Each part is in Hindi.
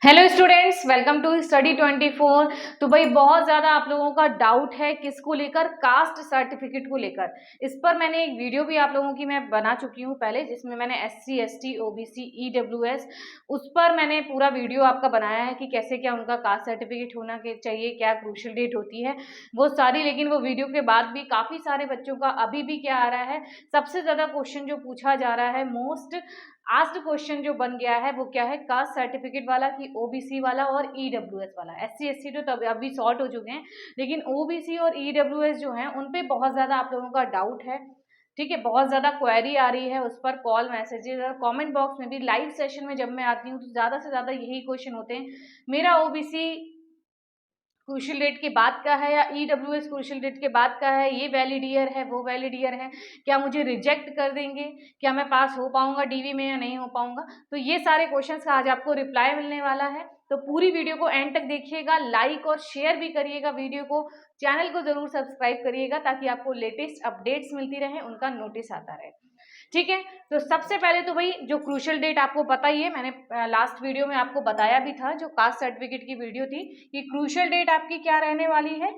Hello students, welcome to study 24। तो भाई बहुत ज़्यादा आप लोगों का डाउट है किसको लेकर, कास्ट सर्टिफिकेट को लेकर। इस पर मैंने एक वीडियो भी आप लोगों की मैं बना चुकी हूँ पहले, जिसमें मैंने SC ST OBC EWS उस पर मैंने पूरा वीडियो आपका बनाया है कि कैसे क्या उनका कास्ट सर्टिफिकेट होना चाहिए, क्या क्रूशियल डेट होती है वो सारी। लेकिन वो वीडियो के बाद भी काफ़ी सारे बच्चों का अभी भी क्या आ रहा है, सबसे ज़्यादा क्वेश्चन जो पूछा जा रहा है, मोस्ट आस्क्ड क्वेश्चन जो बन गया है वो क्या है, कास्ट सर्टिफिकेट वाला कि ओबीसी वाला और ईडब्ल्यूएस वाला। SC ST तो तब अभी सॉर्ट हो चुके हैं, लेकिन ओबीसी और ईडब्ल्यूएस जो है उन पे बहुत ज्यादा आप लोगों का डाउट है। ठीक है, बहुत ज्यादा क्वेरी आ रही है उस पर, कॉल मैसेजेस और कमेंट बॉक्स में भी। लाइव सेशन में जब मैं आती हूँ तो ज्यादा से ज्यादा यही क्वेश्चन होते हैं, मेरा ओबीसी क्रूशियल डेट के बाद का है या ईडब्ल्यूएस क्रूशियल डेट के बाद का है, ये वैलिड ईयर है वो वैलिड ईयर है, क्या मुझे रिजेक्ट कर देंगे, क्या मैं पास हो पाऊंगा डीवी में या नहीं हो पाऊंगा। तो ये सारे क्वेश्चंस का आज आपको रिप्लाई मिलने वाला है। तो पूरी वीडियो को एंड तक देखिएगा, लाइक और शेयर भी करिएगा वीडियो को, चैनल को जरूर सब्सक्राइब करिएगा ताकि आपको लेटेस्ट अपडेट्स मिलती रहे, उनका नोटिस आता रहे। ठीक है, तो सबसे पहले तो भाई जो क्रूशियल डेट आपको पता ही है, मैंने लास्ट वीडियो में आपको बताया भी था, जो कास्ट सर्टिफिकेट की वीडियो थी, कि क्रूशियल डेट आपकी क्या रहने वाली है।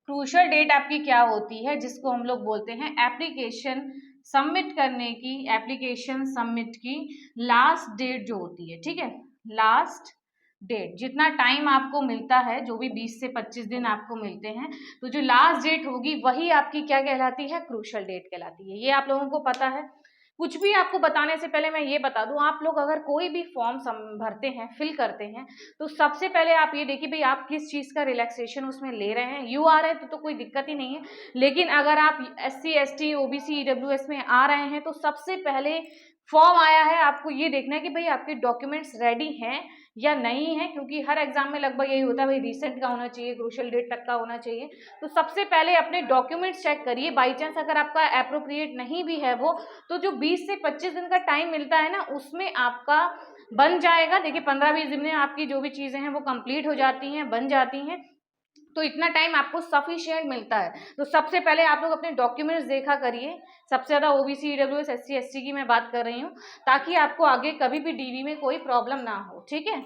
क्रूशियल डेट आपकी क्या होती है, जिसको हम लोग बोलते हैं एप्लीकेशन सबमिट करने की, एप्लीकेशन सबमिट की लास्ट डेट जो होती है। ठीक है, लास्ट डेट, जितना टाइम आपको मिलता है, जो भी 20 से 25 दिन आपको मिलते हैं, तो जो लास्ट डेट होगी वही आपकी क्या कहलाती है, क्रूशियल डेट कहलाती है। ये आप लोगों को पता है। कुछ भी आपको बताने से पहले मैं ये बता दूं, आप लोग अगर कोई भी फॉर्म भरते हैं, फिल करते हैं, तो सबसे पहले आप ये देखिए भाई आप किस चीज का रिलैक्सेशन उसमें ले रहे हैं। यू आ रहे हैं तो कोई दिक्कत ही नहीं है, लेकिन अगर आप SC ST OBC EWS में आ रहे हैं तो सबसे पहले फॉर्म आया है, आपको ये देखना है कि भाई आपके डॉक्यूमेंट्स रेडी हैं या नहीं है, क्योंकि हर एग्जाम में लगभग यही होता है भाई रिसेंट का होना चाहिए, क्रूशियल डेट तक का होना चाहिए। तो सबसे पहले अपने डॉक्यूमेंट्स चेक करिए, बाई चांस अगर आपका एप्रोप्रिएट नहीं भी है वो, तो जो 20 से 25 दिन का टाइम मिलता है ना, उसमें आपका बन जाएगा। देखिए 15-20 दिन में आपकी जो भी चीजें हैं वो कंप्लीट हो जाती हैं, बन जाती हैं, तो इतना टाइम आपको सफिशिएंट मिलता है। तो सबसे पहले आप लोग अपने डॉक्यूमेंट्स देखा करिए, सबसे ज्यादा OBC EWS SC ST की मैं बात कर रही हूँ, ताकि आपको आगे कभी भी DV में कोई प्रॉब्लम ना हो। ठीक है,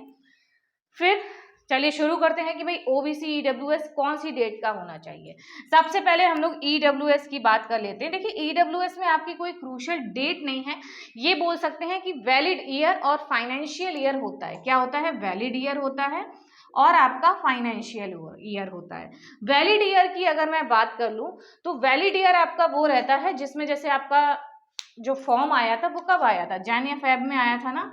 फिर चलिए शुरू करते हैं कि भाई OBC EWS कौन सी डेट का होना चाहिए। सबसे पहले हम लोग EWS की बात कर लेते हैं। देखिए EWS में आपकी कोई क्रूशियल डेट नहीं है, ये बोल सकते हैं कि वैलिड ईयर और फाइनेंशियल ईयर होता है। क्या होता है, वैलिड ईयर होता है और आपका फाइनेंशियल ईयर होता है। वैलिड ईयर की अगर मैं बात कर लूं, तो वैलिड ईयर आपका वो रहता है जिसमें जैसे आपका जो फॉर्म आया था वो कब आया था, जैन या फेब में आया था ना,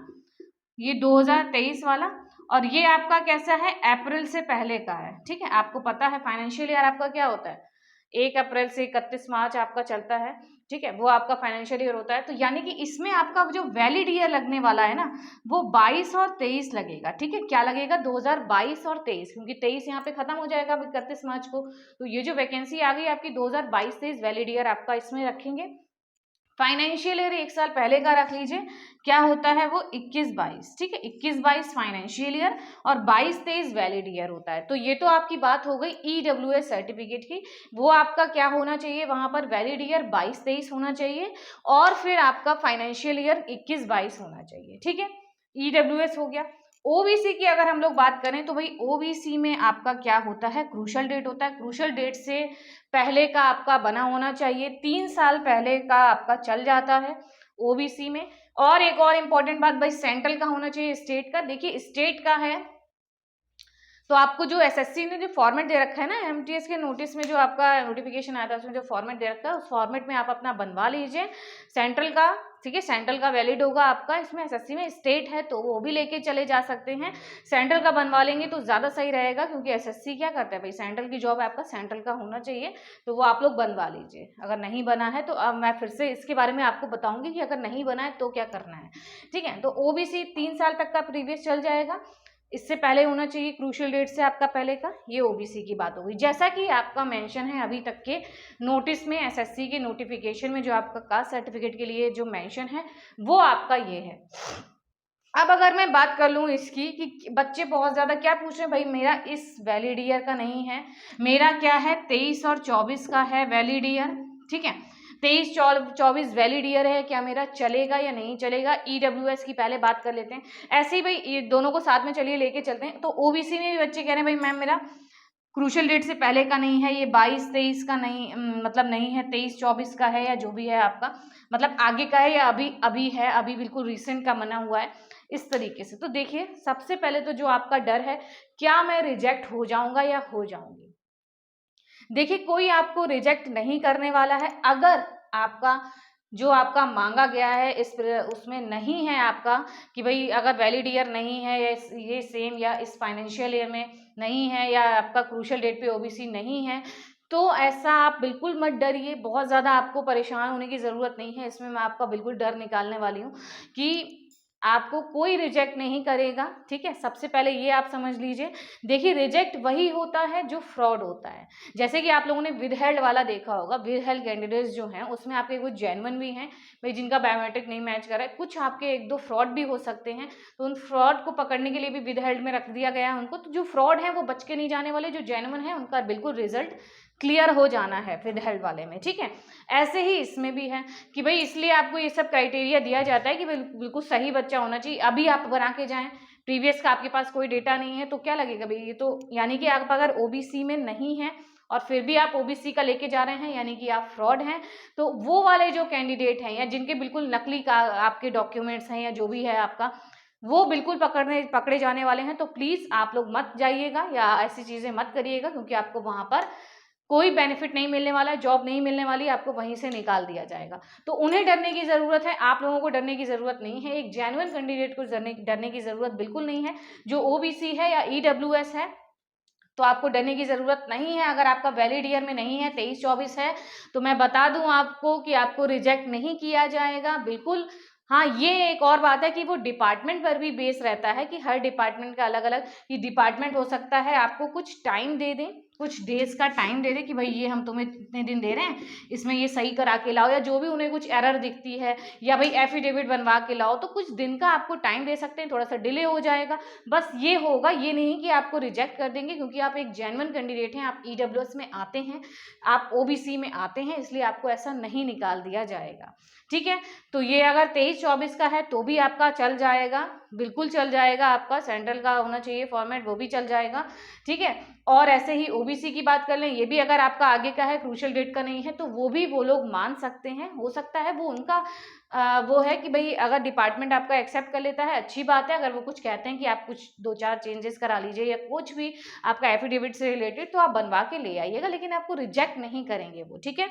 ये 2023 वाला, और ये आपका कैसा है, अप्रैल से पहले का है। ठीक है, आपको पता है फाइनेंशियल ईयर आपका क्या होता है, 1 अप्रैल से 31 मार्च आपका चलता है। ठीक है, वो आपका फाइनेंशियल ईयर होता है। तो यानी कि इसमें आपका जो वैलिड ईयर लगने वाला है ना, वो 22 और 23 लगेगा। ठीक है, क्या लगेगा, 2022 और 23, क्योंकि 23 यहाँ पे खत्म हो जाएगा 31 मार्च को। तो ये जो वैकेंसी आ गई आपकी 2022-23 वैलिड ईयर आपका इसमें रखेंगे। फाइनेंशियल ईयर 1 साल पहले का रख लीजिए, क्या होता है वो 21-22। ठीक है, 21-22 फाइनेंशियल ईयर और 22-23 वैलिड ईयर होता है। तो ये तो आपकी बात हो गई EWS सर्टिफिकेट की, वो आपका क्या होना चाहिए, वहां पर वैलिड ईयर 22-23 होना चाहिए और फिर आपका फाइनेंशियल ईयर 21-22 होना चाहिए। ठीक है, EWS हो गया। OBC की अगर हम लोग बात करें तो भाई OBC में आपका क्या होता है, क्रूशियल डेट होता है। क्रूशियल डेट से पहले का आपका बना होना चाहिए, 3 साल पहले का आपका चल जाता है OBC में। और एक और इम्पोर्टेंट बात भाई, सेंट्रल का होना चाहिए, स्टेट का। देखिए स्टेट का है तो आपको जो SSC ने जो फॉर्मेट दे रखा है ना, MTS के नोटिस में जो आपका नोटिफिकेशन आया था उसमें जो फॉर्मेट दे रखा है, उस फॉर्मेट में आप अपना बनवा लीजिए सेंट्रल का। ठीक है, सेंट्रल का वैलिड होगा आपका, इसमें SSC में स्टेट है तो वो भी लेके चले जा सकते हैं। सेंट्रल का बनवा लेंगे तो ज़्यादा सही रहेगा, क्योंकि SSC क्या करता है भाई, सेंट्रल की जॉब आपका सेंट्रल का होना चाहिए, तो वो आप लोग बनवा लीजिए। अगर नहीं बना है तो अब मैं फिर से इसके बारे में आपको बताऊंगी कि अगर नहीं बना है तो क्या करना है। ठीक है, तो OBC 3 साल तक का प्रीवियस चल जाएगा, इससे पहले होना चाहिए क्रूशियल डेट से आपका पहले का। ये OBC की बात हो गई। जैसा कि आपका मेंशन है अभी तक के नोटिस में, SSC के नोटिफिकेशन में जो आपका कास्ट सर्टिफिकेट के लिए जो मेंशन है वो आपका ये है। अब अगर मैं बात कर लूँ इसकी कि बच्चे बहुत ज़्यादा क्या पूछ रहे हैं भाई, मेरा इस वैलिड ईयर का नहीं है, मेरा क्या है 23 और 24 का है वैलिड ईयर। ठीक है, 23-24 वैलिड ईयर है, क्या मेरा चलेगा या नहीं चलेगा। EWS की पहले बात कर लेते हैं, ऐसे ही भाई ये दोनों को साथ में चलिए लेके चलते हैं। तो OBC में भी बच्चे कह रहे हैं भाई मैम मेरा क्रूशल डेट से पहले का नहीं है, ये 22-23 का नहीं, मतलब नहीं है, 23-24 का है या जो भी है आपका, मतलब आगे का है या अभी अभी है, अभी बिल्कुल रिसेंट का बना हुआ है, इस तरीके से। तो देखिए सबसे पहले तो जो आपका डर है, क्या मैं रिजेक्ट हो जाऊंगा या हो जाऊंगी। देखिए कोई आपको रिजेक्ट नहीं करने वाला है। अगर आपका जो आपका मांगा गया है इस उसमें नहीं है आपका कि भाई अगर वैलिड ईयर नहीं है या ये सेम या इस फाइनेंशियल ईयर में नहीं है या आपका क्रूशल डेट पे OBC नहीं है, तो ऐसा आप बिल्कुल मत डरिए, बहुत ज़्यादा आपको परेशान होने की ज़रूरत नहीं है। इसमें मैं आपका बिल्कुल डर निकालने वाली हूँ कि आपको कोई रिजेक्ट नहीं करेगा, ठीक है। सबसे पहले ये आप समझ लीजिए। देखिए रिजेक्ट वही होता है जो फ्रॉड होता है। जैसे कि आप लोगों ने विदहेल्ड वाला देखा होगा, विदहेल्ड कैंडिडेट्स जो हैं उसमें आपके कुछ जेन्युइन भी हैं भाई, जिनका बायोमेट्रिक नहीं मैच कर रहा है, कुछ आपके 1-2 फ्रॉड भी हो सकते हैं। तो उन फ्रॉड को पकड़ने के लिए भी विदहेल्ड में रख दिया गया है उनको। तो जो फ्रॉड है वो बच के नहीं जाने वाले, जो जेन्युइन है उनका बिल्कुल रिजल्ट क्लियर हो जाना है विदहेल्ड वाले में, ठीक है। ऐसे ही इसमें भी है कि भाई इसलिए आपको ये सब क्राइटेरिया दिया जाता है कि बिल्कुल सही बच्चा होना चाहिए। अभी आप बना के जाएं, प्रीवियस का आपके पास कोई डेटा नहीं है तो क्या लगेगा भाई, ये तो यानी कि आप अगर OBC में नहीं है और फिर भी आप OBC का लेके जा रहे हैं, यानी कि आप फ्रॉड हैं। तो वो वाले जो कैंडिडेट हैं या जिनके बिल्कुल नकली का आपके डॉक्यूमेंट्स हैं या जो भी है आपका, वो बिल्कुल पकड़े जाने वाले हैं। तो प्लीज़ आप लोग मत जाइएगा या ऐसी चीज़ें मत करिएगा, क्योंकि आपको वहाँ पर कोई बेनिफिट नहीं मिलने वाला है, जॉब नहीं मिलने वाली, आपको वहीं से निकाल दिया जाएगा। तो उन्हें डरने की ज़रूरत है, आप लोगों को डरने की ज़रूरत नहीं है। एक जेन्युइन कैंडिडेट को डरने की ज़रूरत बिल्कुल नहीं है। जो OBC है या EWS है तो आपको डरने की ज़रूरत नहीं है। अगर आपका वैलिड ईयर में नहीं है, 23-24 है, तो मैं बता दूं आपको कि आपको रिजेक्ट नहीं किया जाएगा बिल्कुल। हाँ, ये एक और बात है कि वो डिपार्टमेंट पर भी बेस रहता है कि हर डिपार्टमेंट का अलग अलग, कि डिपार्टमेंट हो सकता है आपको कुछ टाइम दे दें, कुछ डेज का टाइम दे दें कि भाई ये हम तुम्हें इतने दिन दे रहे हैं, इसमें ये सही करा के लाओ, या जो भी उन्हें कुछ एरर दिखती है, या भाई एफिडेविट बनवा के लाओ, तो कुछ दिन का आपको टाइम दे सकते हैं। थोड़ा सा डिले हो जाएगा, बस ये होगा, ये नहीं कि आपको रिजेक्ट कर देंगे, क्योंकि आप एक जेन्युइन कैंडिडेट हैं, आप EWS में आते हैं, आप OBC में आते हैं, इसलिए आपको ऐसा नहीं निकाल दिया जाएगा, ठीक है। तो ये अगर 23-24 का है तो भी आपका चल जाएगा, बिल्कुल चल जाएगा। आपका सेंट्रल का होना चाहिए फॉर्मेट, वो भी चल जाएगा, ठीक है। और ऐसे ही OBC की बात कर लें, ये भी अगर आपका आगे का है, क्रूशल डेट का नहीं है, तो वो भी वो लोग मान सकते हैं। हो सकता है वो उनका वो है कि भाई अगर डिपार्टमेंट आपका एक्सेप्ट कर लेता है, अच्छी बात है। अगर वो कुछ कहते हैं कि आप कुछ 2-4 चेंजेस करा लीजिए या कुछ भी आपका एफिडेविट से रिलेटेड, तो आप बनवा के ले आइएगा, लेकिन आपको रिजेक्ट नहीं करेंगे वो, ठीक है।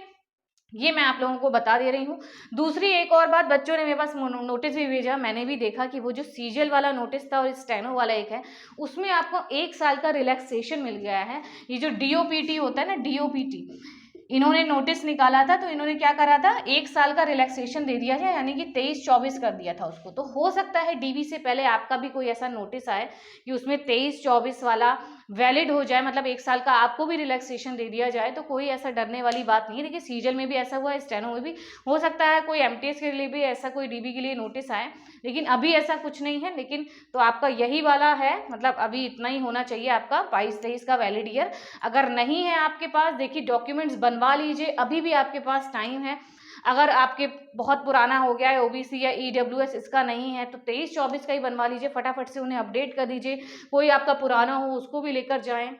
ये मैं आप लोगों को बता दे रही हूँ। दूसरी एक और बात, बच्चों ने मेरे पास नोटिस भी भेजा, मैंने भी देखा कि वो जो सीजीएल वाला नोटिस था और स्टेनो वाला एक है, उसमें आपको 1 साल का रिलैक्सेशन मिल गया है। ये जो DOPT होता है ना, DOPT, इन्होंने नोटिस निकाला था, तो इन्होंने क्या करा था, 1 साल का रिलैक्सेशन दे दिया है, यानी कि 23-24 कर दिया था उसको। तो हो सकता है DV से पहले आपका भी कोई ऐसा नोटिस आए कि उसमें 23-24 वाला वैलिड हो जाए, मतलब 1 साल का आपको भी रिलैक्सेशन दे दिया जाए। तो कोई ऐसा डरने वाली बात नहीं है। देखिए सीजल में भी ऐसा हुआ है, स्टेनो में भी हो सकता है, कोई MTS के लिए भी ऐसा कोई DB के लिए नोटिस आए, लेकिन अभी ऐसा कुछ नहीं है। लेकिन तो आपका यही वाला है, मतलब अभी इतना ही होना चाहिए आपका 22-23 का वैलिड ईयर। अगर नहीं है आपके पास, देखिए डॉक्यूमेंट्स बनवा लीजिए, अभी भी आपके पास टाइम है। अगर आपके बहुत पुराना हो गया है OBC या EWS, इसका नहीं है, तो 23-24 का ही बनवा लीजिए, फटाफट से उन्हें अपडेट कर दीजिए। कोई आपका पुराना हो उसको भी लेकर जाएं,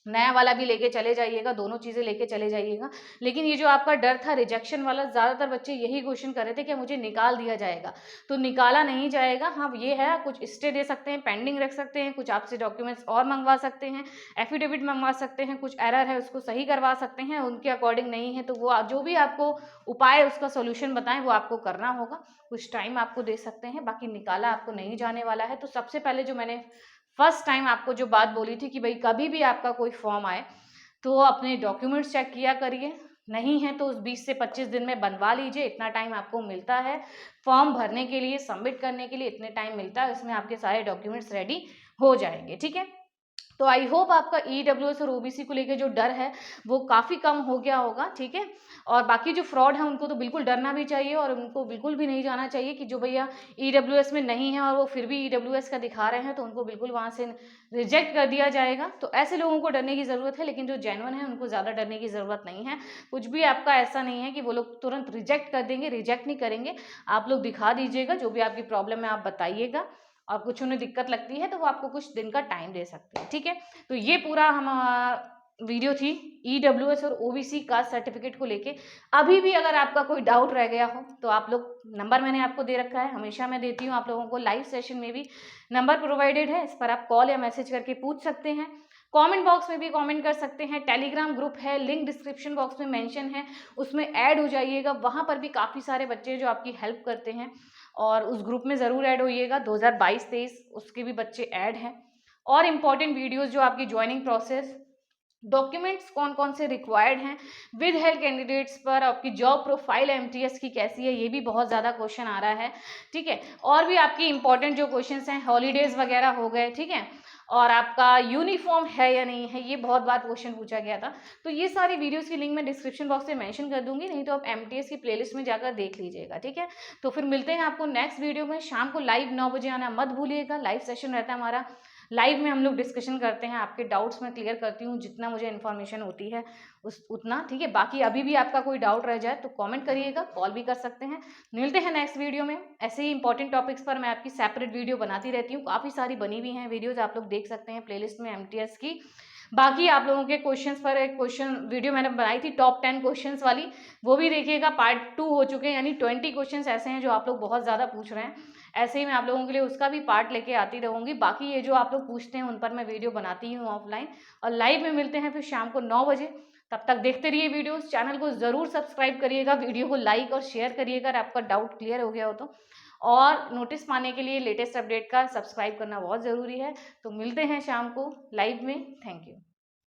नया वाला भी लेके चले जाइएगा, दोनों चीज़ें लेके चले जाइएगा। लेकिन ये जो आपका डर था रिजेक्शन वाला, ज़्यादातर बच्चे यही क्वेश्चन कर रहे थे कि मुझे निकाल दिया जाएगा, तो निकाला नहीं जाएगा। हाँ ये है, कुछ स्टे दे सकते हैं, पेंडिंग रख सकते हैं, कुछ आपसे डॉक्यूमेंट्स और मंगवा सकते हैं, एफिडेविट मंगवा सकते हैं, कुछ एरर है उसको सही करवा सकते हैं, उनके अकॉर्डिंग नहीं है तो वो जो भी आपको उपाय उसका सोल्यूशन बताएं वो आपको करना होगा। कुछ टाइम आपको दे सकते हैं, बाकी निकाला आपको नहीं जाने वाला है। तो सबसे पहले जो मैंने फर्स्ट टाइम आपको जो बात बोली थी कि भाई कभी भी आपका कोई फॉर्म आए तो अपने डॉक्यूमेंट्स चेक किया करिए, नहीं है तो उस 20 से 25 दिन में बनवा लीजिए, इतना टाइम आपको मिलता है। फॉर्म भरने के लिए, सबमिट करने के लिए इतने टाइम मिलता है, इसमें आपके सारे डॉक्यूमेंट्स रेडी हो जाएंगे, ठीक है। तो आई होप आपका ईडब्ल्यूएस और ओबीसी को लेकर जो डर है वो काफ़ी कम हो गया होगा, ठीक है। और बाकी जो फ्रॉड है उनको तो बिल्कुल डरना भी चाहिए और उनको बिल्कुल भी नहीं जाना चाहिए कि जो भैया ईडब्ल्यूएस में नहीं है और वो फिर भी ईडब्ल्यूएस का दिखा रहे हैं तो उनको बिल्कुल वहाँ से रिजेक्ट कर दिया जाएगा। तो ऐसे लोगों को डरने की ज़रूरत है, लेकिन जो जेन्युइन है उनको ज़्यादा डरने की ज़रूरत नहीं है। कुछ भी आपका ऐसा नहीं है कि वो लोग तुरंत रिजेक्ट कर देंगे, रिजेक्ट नहीं करेंगे। आप लोग दिखा दीजिएगा, जो भी आपकी प्रॉब्लम है आप बताइएगा, और कुछ उन्हें दिक्कत लगती है तो वो आपको कुछ दिन का टाइम दे सकते हैं, ठीक है। तो ये पूरा हम वीडियो थी ईडब्ल्यूएस और ओबीसी कास्ट सर्टिफिकेट को लेके। अभी भी अगर आपका कोई डाउट रह गया हो तो आप लोग, नंबर मैंने आपको दे रखा है, हमेशा मैं देती हूँ आप लोगों को, लाइव सेशन में भी नंबर प्रोवाइडेड है, इस पर आप कॉल या मैसेज करके पूछ सकते हैं। कमेंट बॉक्स में भी कमेंट कर सकते हैं। टेलीग्राम ग्रुप है, लिंक डिस्क्रिप्शन बॉक्स में मेंशन है, उसमें ऐड हो जाइएगा। वहाँ पर भी काफ़ी सारे बच्चे जो आपकी हेल्प करते हैं और उस ग्रुप में ज़रूर ऐड होइएगा। 2022-23 उसके भी बच्चे ऐड हैं। और इम्पॉर्टेंट वीडियोस जो आपकी ज्वाइनिंग प्रोसेस, डॉक्यूमेंट्स कौन कौन से रिक्वायर्ड हैं विद हेल्प कैंडिडेट्स पर, आपकी जॉब प्रोफाइल एमटीएस की कैसी है, ये भी बहुत ज़्यादा क्वेश्चन आ रहा है, ठीक है। और भी आपकी इंपॉर्टेंट जो क्वेश्चंस हैं, हॉलीडेज वगैरह हो गए, ठीक है, और आपका यूनिफॉर्म है या नहीं है, ये बहुत बार क्वेश्चन पूछा गया था। तो ये सारी वीडियोस की लिंक मैं डिस्क्रिप्शन बॉक्स में मेंशन कर दूंगी, नहीं तो आप एमटीएस की प्लेलिस्ट में जाकर देख लीजिएगा, ठीक है। तो फिर मिलते हैं आपको नेक्स्ट वीडियो में। शाम को लाइव 9 बजे आना मत भूलिएगा, लाइव सेशन रहता है हमारा। लाइव में हम लोग डिस्कशन करते हैं, आपके डाउट्स मैं क्लियर करती हूँ जितना मुझे इन्फॉर्मेशन होती है उतना, ठीक है। बाकी अभी भी आपका कोई डाउट रह जाए तो कमेंट करिएगा, कॉल भी कर सकते हैं। मिलते हैं नेक्स्ट वीडियो में। ऐसे ही इंपॉर्टेंट टॉपिक्स पर मैं आपकी सेपरेट वीडियो बनाती रहती हूँ, काफ़ी सारी बनी हुई हैं वीडियोज़, आप लोग देख सकते हैं प्लेलिस्ट में एमटीएस की। बाकी आप लोगों के क्वेश्चंस पर एक क्वेश्चन वीडियो मैंने बनाई थी टॉप 10 क्वेश्चंस वाली, वो भी देखिएगा। पार्ट 2 हो चुके हैं, यानी 20 क्वेश्चंस ऐसे हैं जो आप लोग बहुत ज़्यादा पूछ रहे हैं। ऐसे ही मैं आप लोगों के लिए उसका भी पार्ट लेके आती रहूँगी। बाकी ये जो आप लोग पूछते हैं उन पर मैं वीडियो बनाती हूँ ऑफलाइन, और लाइव में मिलते हैं फिर शाम को 9 बजे। तब तक देखते रहिए वीडियोस, चैनल को ज़रूर सब्सक्राइब करिएगा, वीडियो को लाइक और शेयर करिएगा अगर आपका डाउट क्लियर हो गया हो तो। और नोटिस पाने के लिए लेटेस्ट अपडेट का सब्सक्राइब करना बहुत ज़रूरी है। तो मिलते हैं शाम को लाइव में। Thank you.